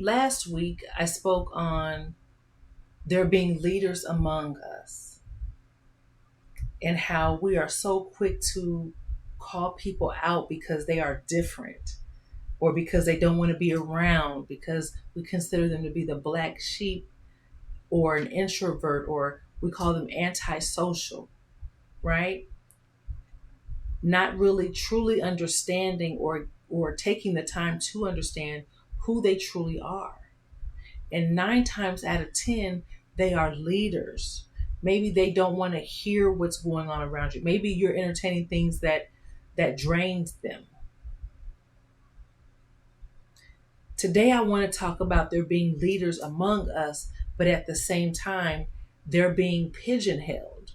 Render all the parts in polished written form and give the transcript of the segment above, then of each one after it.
Last week, I spoke on there being leaders among us and how we are so quick to call people out because they are different or because they don't want to be around, because we consider them to be the black sheep or an introvert, or we call them antisocial, right? Not really truly understanding or taking the time to understand who they truly are. And 9 times out of 10, they are leaders. Maybe they don't want to hear what's going on around you. Maybe you're entertaining things that drains them. Today, I want to talk about there being leaders among us, but at the same time, they're being pigeonholed.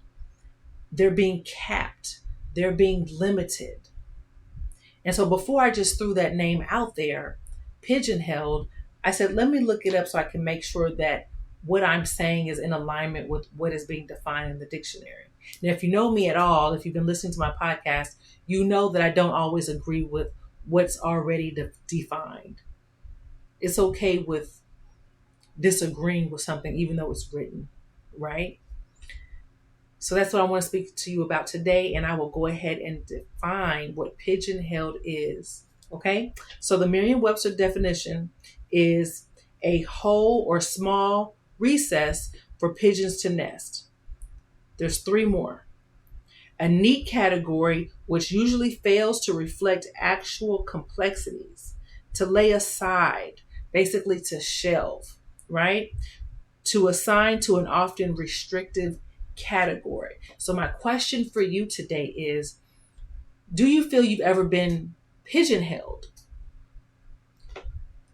They're being capped. They're being limited. And so before I just threw that name out there, pigeonholed, I said, let me look it up so I can make sure that what I'm saying is in alignment with what is being defined in the dictionary. Now, if you know me at all, if you've been listening to my podcast, you know that I don't always agree with what's already defined. It's okay with disagreeing with something, even though it's written, right? So that's what I want to speak to you about today, and I will go ahead and define what pigeon-holed is, okay? So the Merriam-Webster definition is a hole or small recess for pigeons to nest. There's 3 more. A neat category which usually fails to reflect actual complexities, to lay aside, basically to shelve, right? To assign to an often restrictive category. So my question for you today is, do you feel you've ever been pigeonholed?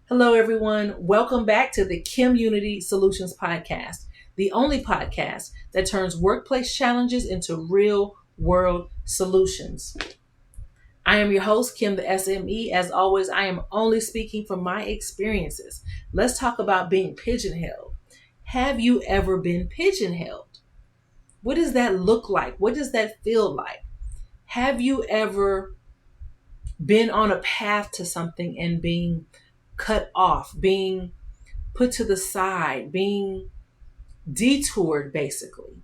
Hello, everyone. Welcome back to the KimUnity Soulutions podcast, the only podcast that turns workplace challenges into real world solutions. I am your host, Kim the SME. As always, I am only speaking from my experiences. Let's talk about being pigeonholed. Have you ever been pigeonholed? What does that look like? What does that feel like? Have you ever been on a path to something and being cut off, being put to the side, being detoured, basically?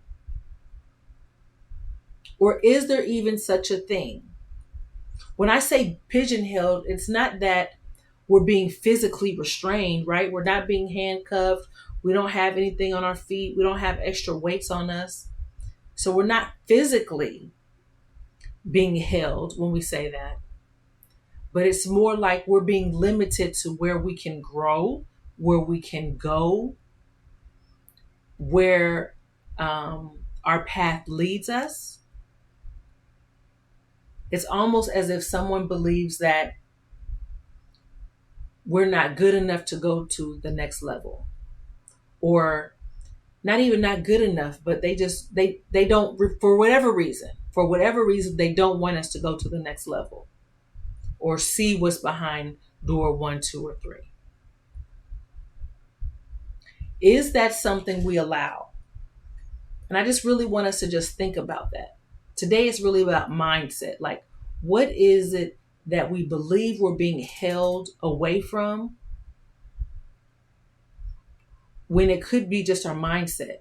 Or is there even such a thing? When I say pigeonholed, it's not that we're being physically restrained, right? We're not being handcuffed. We don't have anything on our feet. We don't have extra weights on us. So we're not physically being held when we say that, but it's more like we're being limited to where we can grow, where we can go, where our path leads us. It's almost as if someone believes that we're not good enough to go to the next level, or not even not good enough, but they don't, for whatever reason, they don't want us to go to the next level or see what's behind door 1, 2, or 3. Is that something we allow? And I just really want us to just think about that. Today is really about mindset. Like, what is it that we believe we're being held away from when it could be just our mindset?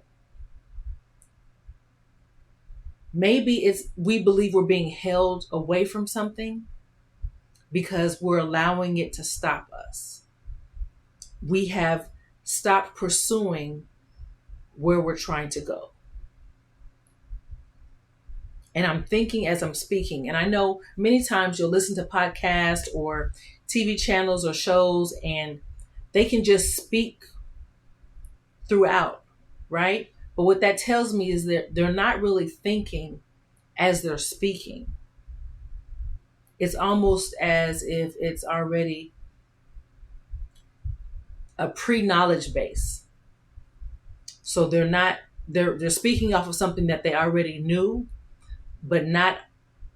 Maybe we believe we're being held away from something because we're allowing it to stop us. We have stopped pursuing where we're trying to go. And I'm thinking as I'm speaking, and I know many times you'll listen to podcasts or TV channels or shows, and they can just speak throughout, right? But what that tells me is that they're not really thinking as they're speaking. It's almost as if it's already a pre-knowledge base. So they're speaking off of something that they already knew, but not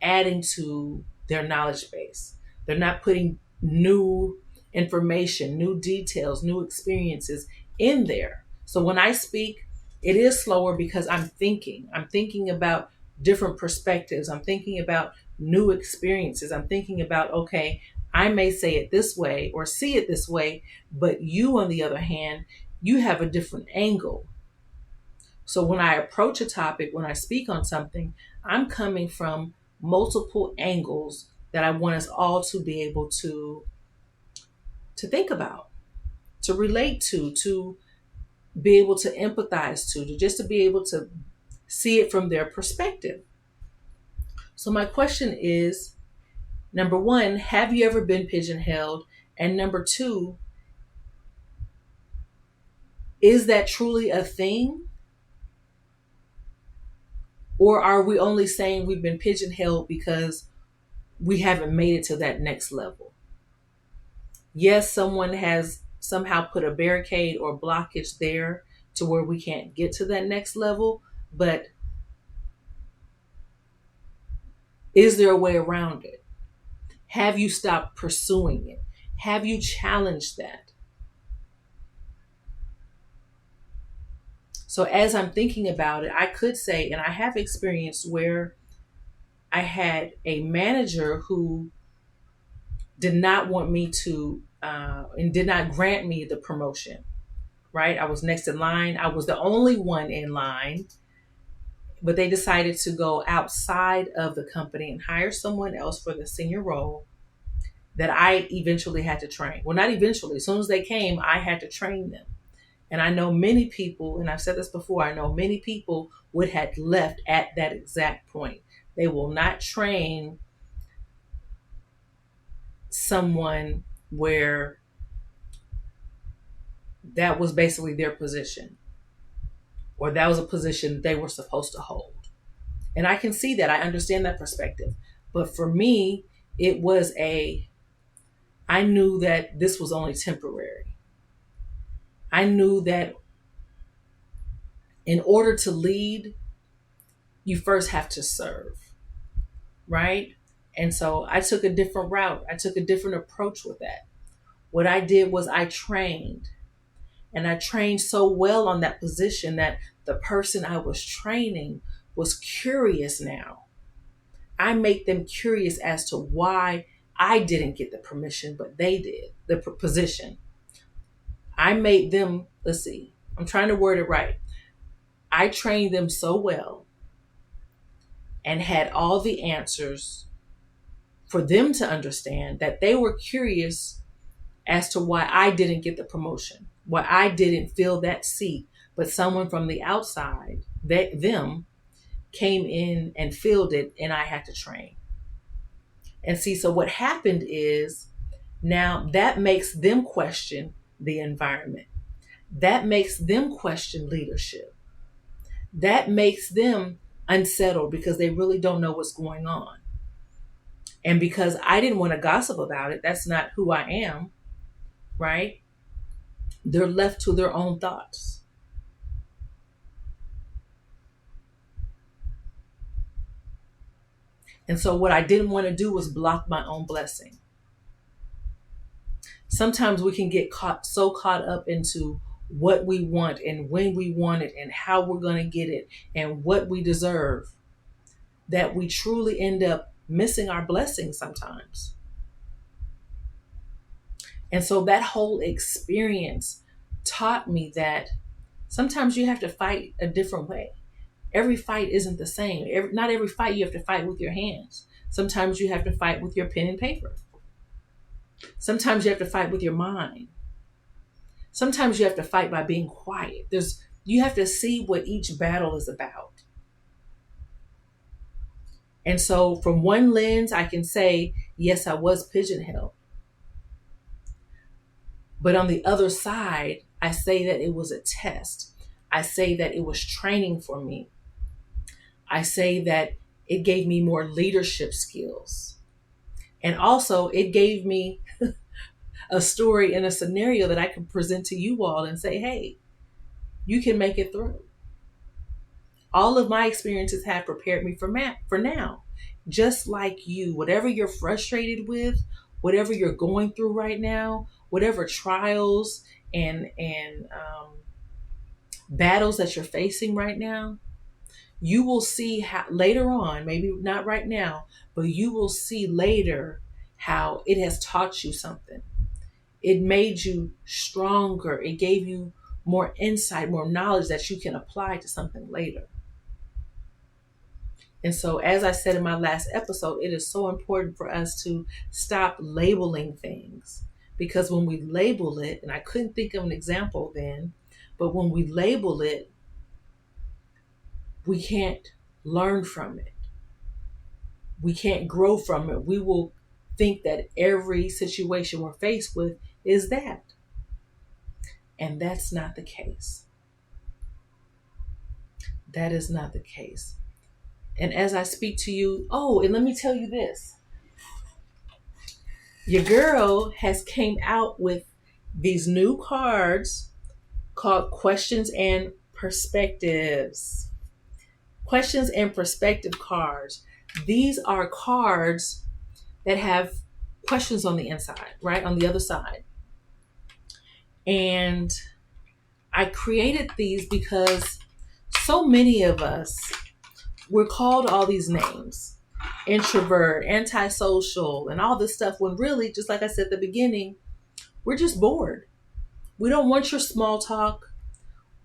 adding to their knowledge base. They're not putting new information, new details, new experiences in there. So when I speak, it is slower because I'm thinking about different perspectives. I'm thinking about new experiences. I'm thinking about, okay, I may say it this way or see it this way, but you, on the other hand, you have a different angle. So when I approach a topic, when I speak on something, I'm coming from multiple angles that I want us all to be able to think about, to relate to be able to empathize to just to be able to see it from their perspective. So my question is, number one, have you ever been pigeonholed? And number two, is that truly a thing? Or are we only saying we've been pigeonholed because we haven't made it to that next level? Yes, someone has somehow put a barricade or blockage there to where we can't get to that next level, but is there a way around it? Have you stopped pursuing it? Have you challenged that? So as I'm thinking about it, I could say, and I have experienced where I had a manager who did not want me to, and did not grant me the promotion, right? I was next in line. I was the only one in line, but they decided to go outside of the company and hire someone else for the senior role that I eventually had to train. Well, not eventually. As soon as they came, I had to train them. And I know many people, and I've said this before, I know many people would have left at that exact point. They will not train someone where that was basically their position, or that was a position they were supposed to hold. And I can see that. I understand that perspective. But for me, I knew that this was only temporary. I knew that in order to lead, you first have to serve, right? And so I took a different route. I took a different approach with that. What I did was I trained, and I trained so well on that position that the person I was training was curious now. I make them curious as to why I didn't get the permission, but they did, the position. I made them, let's see, I'm trying to word it right. I trained them so well and had all the answers for them to understand that they were curious as to why I didn't get the promotion, why I didn't fill that seat, but someone from the outside, them, came in and filled it, and I had to train. And see, so what happened is now that makes them question the environment. That makes them question leadership. That makes them unsettled because they really don't know what's going on. And because I didn't want to gossip about it, that's not who I am, right? They're left to their own thoughts. And so what I didn't want to do was block my own blessing. Sometimes we can get so caught up into what we want and when we want it and how we're going to get it and what we deserve that we truly end up missing our blessings sometimes. And so that whole experience taught me that sometimes you have to fight a different way. Every fight isn't the same. Not every fight you have to fight with your hands. Sometimes you have to fight with your pen and paper. Sometimes you have to fight with your mind. Sometimes you have to fight by being quiet. You have to see what each battle is about. And so from one lens, I can say, yes, I was pigeonholed. But on the other side, I say that it was a test. I say that it was training for me. I say that it gave me more leadership skills. And also it gave me a story and a scenario that I can present to you all and say, hey, you can make it through. All of my experiences have prepared me for now. Just like you, whatever you're frustrated with, whatever you're going through right now, whatever trials and battles that you're facing right now, you will see how later on, maybe not right now, but you will see later how it has taught you something. It made you stronger. It gave you more insight, more knowledge that you can apply to something later. And so, as I said in my last episode, it is so important for us to stop labeling things. Because when we label it, and I couldn't think of an example then, but when we label it, we can't learn from it. We can't grow from it. We will think that every situation we're faced with is that. And that's not the case. That is not the case. And as I speak to you, and let me tell you this. Your girl has came out with these new cards called Questions and Perspectives. Questions and Perspective cards. These are cards that have questions on the inside, right? On the other side. And I created these because so many of us, we're called all these names: introvert, antisocial, and all this stuff, when really, just like I said at the beginning, we're just bored. We don't want your small talk.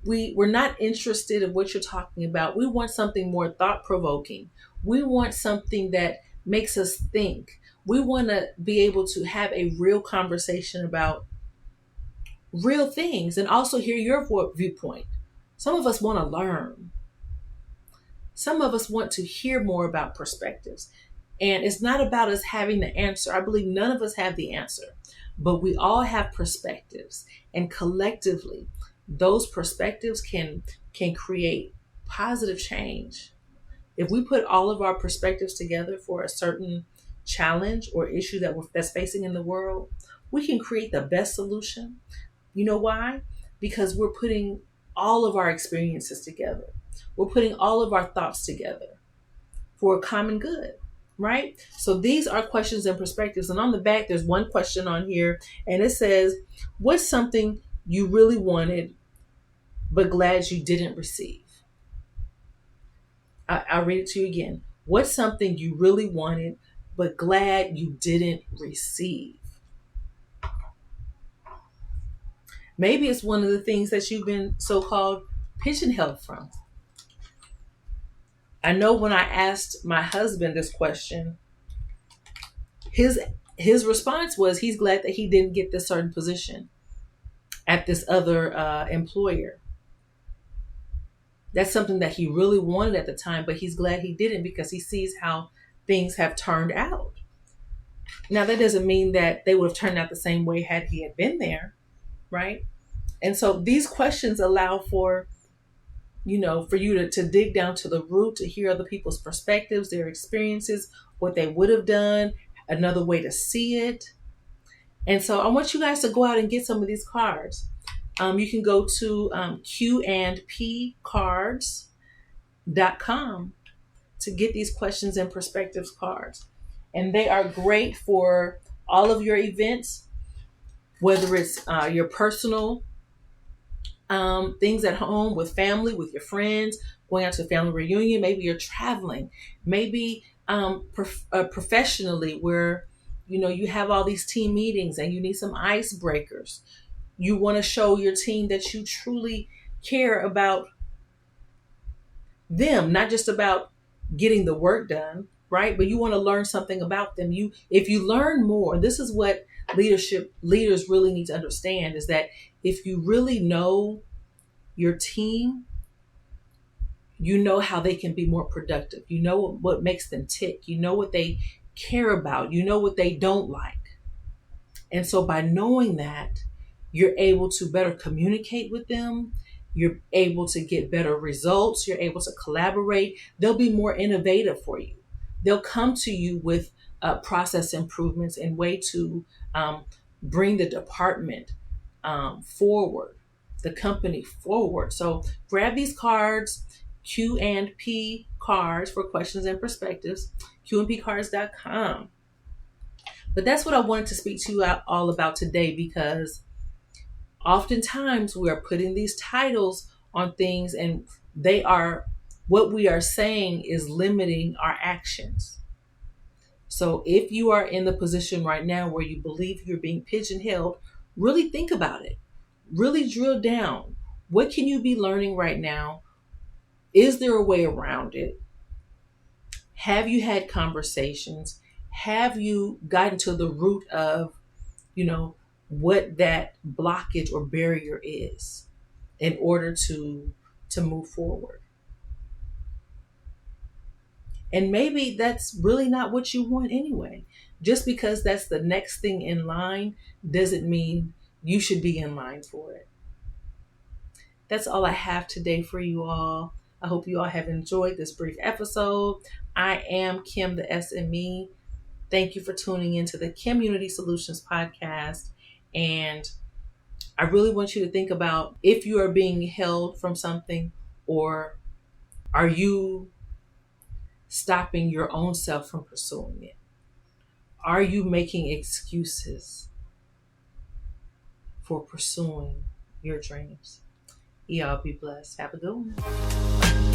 We're not interested in what you're talking about. We want something more thought-provoking. We want something that makes us think. We want to be able to have a real conversation about real things and also hear your viewpoint. Some of us want to learn. Some of us want to hear more about perspectives. And it's not about us having the answer. I believe none of us have the answer, but we all have perspectives. And collectively, those perspectives can create positive change. If we put all of our perspectives together for a certain challenge or issue that's facing in the world, we can create the best solution. You know why? Because we're putting all of our experiences together. We're putting all of our thoughts together for a common good, right? So these are questions and perspectives. And on the back, there's one question on here, and it says, what's something you really wanted but glad you didn't receive? I'll read it to you again. What's something you really wanted but glad you didn't receive? Maybe it's one of the things that you've been so-called pigeonholed from. I know when I asked my husband this question, his response was he's glad that he didn't get this certain position at this other employer. That's something that he really wanted at the time, but he's glad he didn't because he sees how things have turned out. Now, that doesn't mean that they would have turned out the same way had he had been there, right? And so these questions allow for you to dig down to the root, to hear other people's perspectives, their experiences, what they would have done, another way to see it. And so I want you guys to go out and get some of these cards. You can go to QandPcards.com to get these questions and perspectives cards. And they are great for all of your events, whether it's your personal things at home with family, with your friends, going out to a family reunion. Maybe you're traveling. Maybe professionally, where you have all these team meetings and you need some icebreakers. You want to show your team that you truly care about them, not just about getting the work done, right? But you want to learn something about them. If you learn more, this is what leaders really need to understand, is that if you really know your team, you know how they can be more productive. You know what makes them tick. You know what they care about. You know what they don't like. And so by knowing that, you're able to better communicate with them. You're able to get better results. You're able to collaborate. They'll be more innovative for you. They'll come to you with process improvements and way to bring the department forward, the company forward. So grab these cards, Q&P cards for questions and perspectives, QandPcards.com. But that's what I wanted to speak to you all about today, because oftentimes we are putting these titles on things, and what we are saying is limiting our actions. So if you are in the position right now where you believe you're being pigeon-holed, really think about it. Really drill down. What can you be learning right now? Is there a way around it? Have you had conversations? Have you gotten to the root of, what that blockage or barrier is in order to move forward? And maybe that's really not what you want anyway. Just because that's the next thing in line doesn't mean you should be in line for it. That's all I have today for you all. I hope you all have enjoyed this brief episode. I am Kim, the SME. Thank you for tuning into the KimUnity Soulutions podcast. And I really want you to think about if you are being held from something, or are you stopping your own self from pursuing it? Are you making excuses for pursuing your dreams? Y'all be blessed. Have a good one.